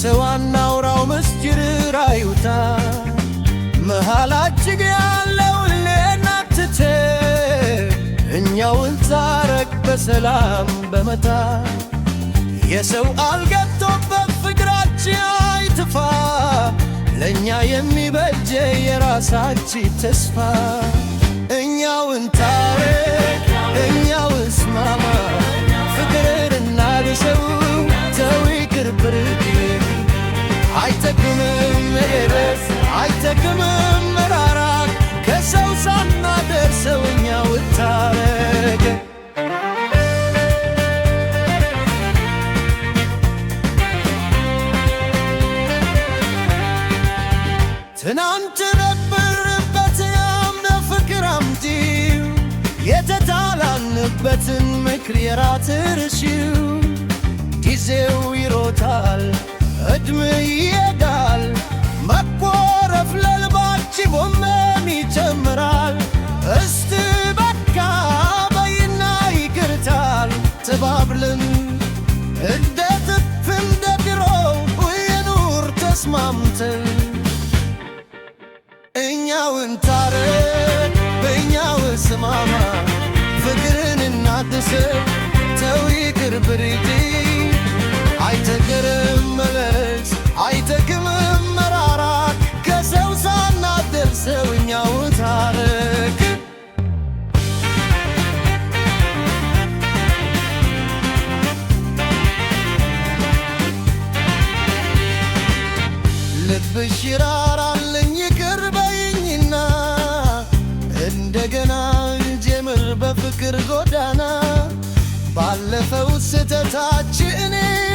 ለሰው አናውራው ምስጢር ራዩታ መሃላችን ያለውን ለናትተ እኛውን ታረቅ በሰላም በመታ የሰው አልገብቶበት ፍቅራችን አይትፋ ለእኛ የሚበጀ የራሳችን ተስፋ እኛውን ታረቅ እኛውን ስማማ ፍቅርን እናድሰው ተው ይቅር ብርቅ አይጠቅምም መረስ አይጠቅምም መራራቅ ከሰው ሳናደርሰው እኛውን ታረቅ ትናንት ነበርበት ያምነ ፍቅር አምዲ የተጣላንበትን ምክር የራትርሺው ጊዜው ይሮጣል እድሜ ይሄዳል መቆረፍ ለልባች ቦመን ይጀምራል እስቲ በቃ በይና ይቅርታል ተባብለን እንደ ጥፍ እንደ ድሮው የኑር ተስማምተን እኛውን ታረቅ በእኛው ስማማ ፍቅርን እናድሰው ተው ይቅር ብርቅ አይጠቅምም መለስ አይጠቅምም መራራቅ ከሰው ሳናደርሰው እኛው ታረቅ ልብሽ ይራራልኝ ይቅር በይኝና እንደገና ጀምር በፍቅር ጎዳና ባለፈው ስተታችን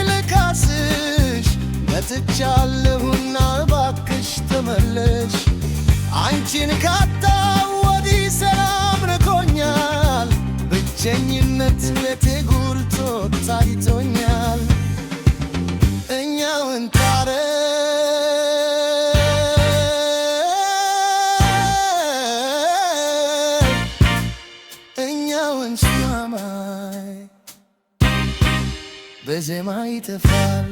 ልካስሽ መጥቻለሁና እባክሽ ተመለሽ አንቺን ካጣው ወዲህ ሰላም ርቆኛል ብቸኝነት ቤቴ ጉልቶ ታይቶኛል እኛውን ታረቅ እኛውን ሰማይ በዜማ ይጠፋል